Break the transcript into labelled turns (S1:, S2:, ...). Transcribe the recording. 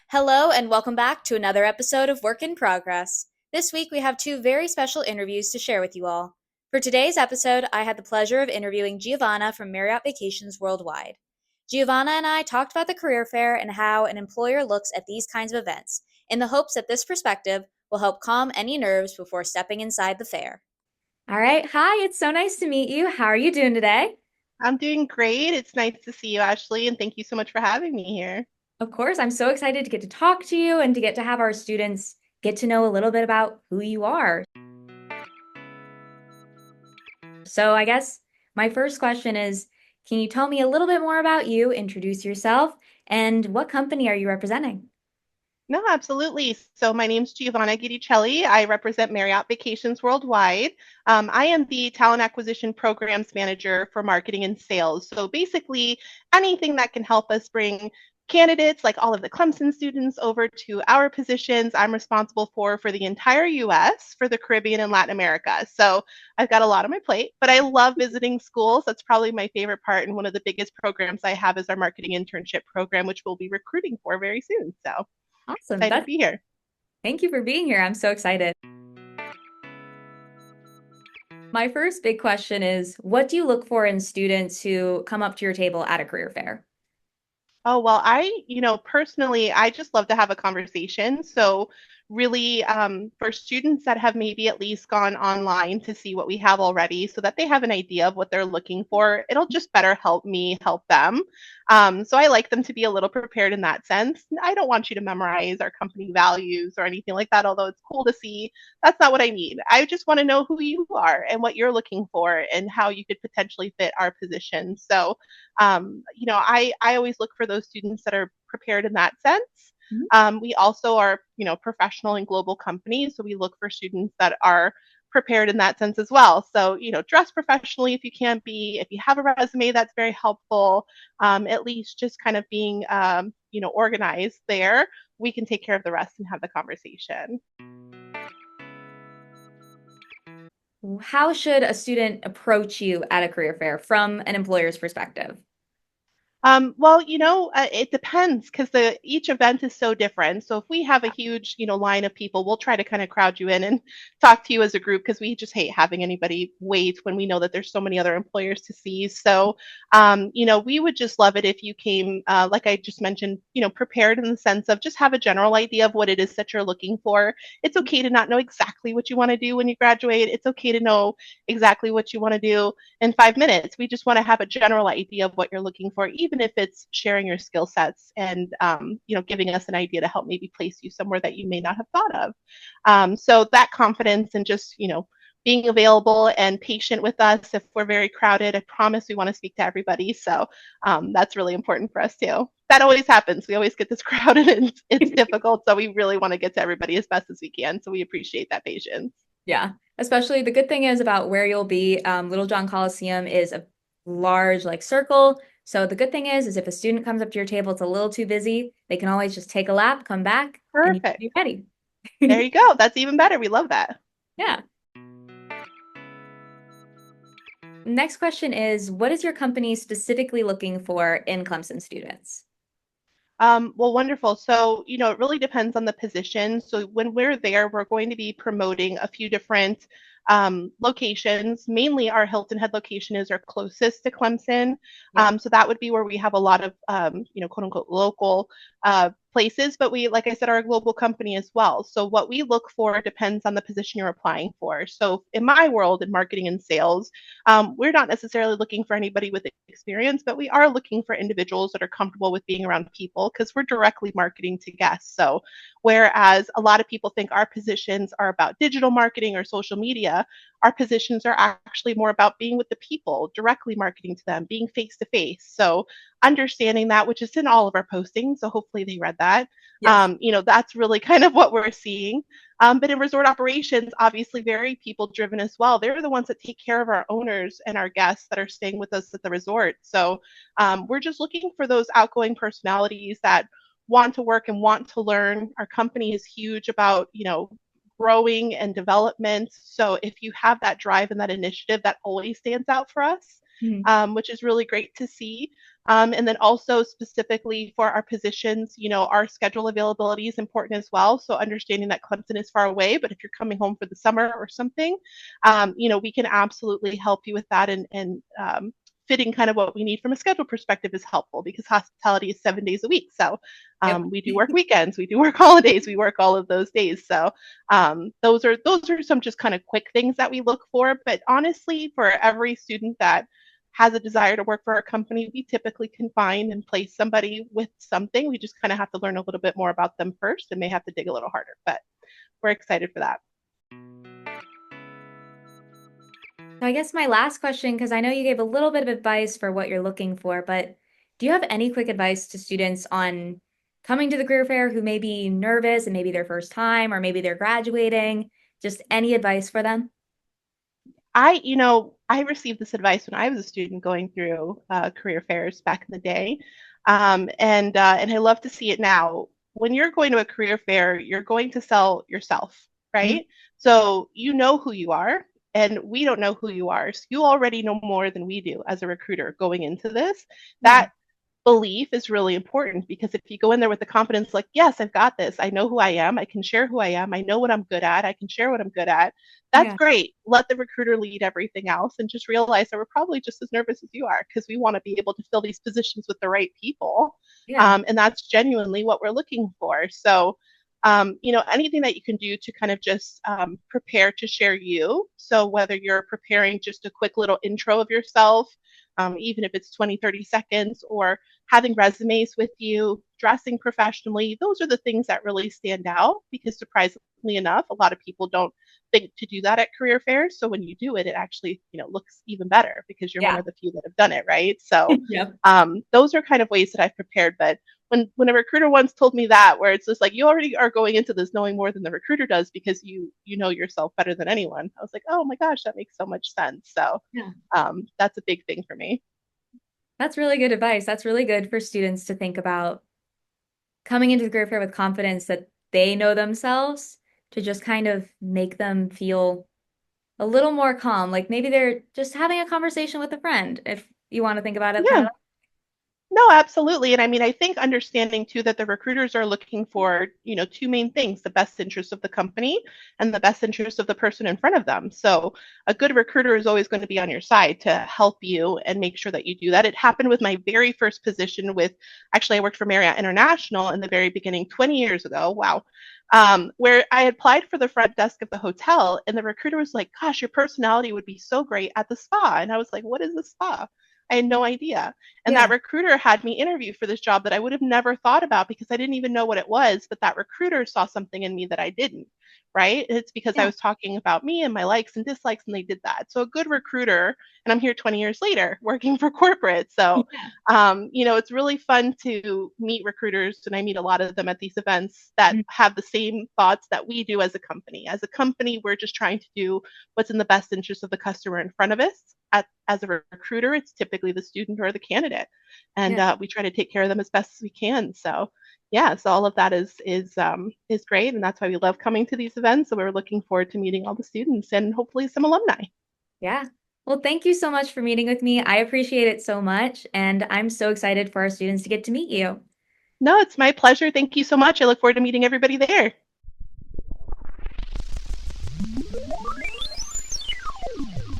S1: Hello, and welcome back to another episode of Work in Progress. This week, we have two very special interviews to share with you all. For today's episode, I had the pleasure of interviewing Giovanna from Marriott Vacations Worldwide. Giovanna and I talked about the career fair and how an employer looks at these kinds of events, in the hopes that this perspective will help calm any nerves before stepping inside the fair.
S2: All right. Hi, it's so nice to meet you. How are you doing today?
S3: I'm doing great. It's nice to see you, Ashley, and thank you so much for having me here.
S2: Of course, I'm so excited to get to talk to you and to get to have our students get to know a little bit about who you are. So, I guess my first question is, can you tell me a little bit more about you, introduce yourself, and what company are you representing?
S3: No, absolutely. So my name's Giovanna Gorra. I represent Marriott Vacations Worldwide. I am the talent acquisition programs manager for marketing and sales. So basically, anything that can help us bring candidates, like all of the Clemson students, over to our positions, I'm responsible for the entire US, for the Caribbean and Latin America. So I've got a lot on my plate, but I love visiting schools. That's probably my favorite part. And one of the biggest programs I have is our marketing internship program, which we'll be recruiting for very soon. So
S2: Awesome.
S3: excited to be here.
S2: Thank you for being here. I'm so excited. My first big question is, what do you look for in students who come up to your table at a career fair?
S3: Oh, well, personally, I just love to have a conversation. So, really, for students that have maybe at least gone online to see what we have already so that they have an idea of what they're looking for, it'll just better help me help them. So, I like them to be a little prepared in that sense. I don't want you to memorize our company values or anything like that, although it's cool to see. That's not what I need. I just want to know who you are and what you're looking for and how you could potentially fit our position. So, I always look for those students that are prepared in that sense.
S2: Mhm.
S3: We also are, professional and global companies, so we look for students that are prepared in that sense as well. So, dress professionally if you can be. If you have a resume, that's very helpful. At least just kind of being, organized there. We can take care of the rest and have the conversation.
S2: How should a student approach you at a career fair from an employer's perspective?
S3: Well, it depends because the each event is so different. So if we have a huge, line of people, we'll try to kind of crowd you in and talk to you as a group because we just hate having anybody wait when we know that there's so many other employers to see. So, we would just love it if you came, like I just mentioned, prepared in the sense of just have a general idea of what it is that you're looking for. It's okay to not know exactly what you want to do when you graduate. It's okay to know exactly what you want to do in 5 minutes. We just want to have a general idea of what you're looking for, even if it's sharing your skill sets and giving us an idea to help maybe place you somewhere that you may not have thought of. So that confidence and just being available and patient with us if we're very crowded. I promise we want to speak to everybody. So that's really important for us too. That always happens. We always get this crowded and it's difficult. So we really want to get to everybody as best as we can. So we appreciate that patience.
S2: Yeah, especially the good thing is about where you'll be. Little John Coliseum is a large like circle. So the good thing is if a student comes up to your table, it's a little too busy, they can always just take a lap, come back, and you can
S3: Perfect.
S2: be ready.
S3: There you go. That's even better. We love that.
S2: Yeah. Next question is, what is your company specifically looking for in Clemson students?
S3: Well, wonderful. So, it really depends on the position. So when we're there, we're going to be promoting a few different locations. Mainly our Hilton Head location is our closest to Clemson.
S2: Yeah.
S3: So that would be where we have a lot of, quote unquote, local places. But we, like I said, are a global company as well. So what we look for depends on the position you're applying for. So in my world, in marketing and sales, we're not necessarily looking for anybody with experience, but we are looking for individuals that are comfortable with being around people because we're directly marketing to guests. So, whereas a lot of people think our positions are about digital marketing or social media, our positions are actually more about being with the people, directly marketing to them, being face to face. So, understanding that, which is in all of our postings, so hopefully they read that.
S2: Yes.
S3: That's really kind of what we're seeing. But in resort operations, obviously very people driven as well. They're the ones that take care of our owners and our guests that are staying with us at the resort. So we're just looking for those outgoing personalities that want to work and want to learn. Our company is huge about, growing and development. So if you have that drive and that initiative, that always stands out for us.
S2: Mhm.
S3: which is really great to see. And then also specifically for our positions, our schedule availability is important as well. So understanding that Clemson is far away, but if you're coming home for the summer or something, we can absolutely help you with that, and fitting kind of what we need from a schedule perspective is helpful because hospitality is 7 days a week. So
S2: Yep.
S3: we do work weekends, we do work holidays, we work all of those days. So those are some just kind of quick things that we look for. But honestly, for every student that has a desire to work for our company, we typically can find and place somebody with something. We just kind of have to learn a little bit more about them first and may have to dig a little harder, but we're excited for that.
S2: So I guess my last question, because I know you gave a little bit of advice for what you're looking for, but do you have any quick advice to students on coming to the career fair who may be nervous and maybe their first time, or maybe they're graduating? Just any advice for them?
S3: I received this advice when I was a student going through career fairs back in the day, and I love to see it now. When you're going to a career fair, you're going to sell yourself,
S2: Mhm.
S3: right? So you know who you are, and we don't know who you are. So you already know more than we do as a recruiter going into this.
S2: Yeah.
S3: That belief is really important because if you go in there with the confidence, like, yes, I've got this, I know who I am, I can share who I am, I know what I'm good at, I can share what I'm good at, that's
S2: Yeah.
S3: great. Let the recruiter lead everything else and just realize that we're probably just as nervous as you are because we want to be able to fill these positions with the right people.
S2: Yeah.
S3: And that's genuinely what we're looking for. So, anything that you can do to kind of just prepare to share you. So, whether you're preparing just a quick little intro of yourself, even if it's 20, 30 seconds, or having resumes with you, dressing professionally, those are the things that really stand out because surprisingly enough, a lot of people don't think to do that at career fairs. So when you do it, it actually, looks even better because you're one
S2: Yeah.
S3: of the few that have done it, right? So
S2: Yep.
S3: those are kind of ways that I've prepared. But when a recruiter once told me that, where it's just like you already are going into this knowing more than the recruiter does because you know yourself better than anyone, I was like, oh my gosh, that makes so much sense. So
S2: Yeah.
S3: that's a big thing for me.
S2: That's really good advice. That's really good for students to think about coming into the career fair with confidence that they know themselves to just kind of make them feel a little more calm. Like maybe they're just having a conversation with a friend, if you want to think about it kind
S3: Yeah.
S2: of.
S3: No, absolutely. And I mean, I think understanding too that the recruiters are looking for, two main things, the best interest of the company and the best interest of the person in front of them. So a good recruiter is always going to be on your side to help you and make sure that you do that. It happened with my very first position actually, I worked for Marriott International in the very beginning 20 years ago. Wow. Where I applied for the front desk of the hotel, and the recruiter was like, gosh, your personality would be so great at the spa. And I was like, what is the spa? I had no idea. And that
S2: Yeah.
S3: recruiter had me interview for this job that I would have never thought about because I didn't even know what it was. But that recruiter saw something in me that I didn't, right? It's because I
S2: Yeah.
S3: was talking about me and my likes and dislikes, and they did that. So a good recruiter, and I'm here 20 years later working for corporate. So,
S2: Yeah.
S3: it's really fun to meet recruiters, and I meet a lot of them at these events that
S2: Mm.
S3: have the same thoughts that we do as a company. As a company, we're just trying to do what's in the best interest of the customer in front of us. As a recruiter, it's typically the student or the candidate, and
S2: Yeah.
S3: we try to take care of them as best as we can. So, yeah, so all of that is great, and that's why we love coming to these events. So we're looking forward to meeting all the students and hopefully some alumni.
S2: Yeah. Well, thank you so much for meeting with me. I appreciate it so much, and I'm so excited for our students to get to meet you.
S3: No, it's my pleasure. Thank you so much. I look forward to meeting everybody there.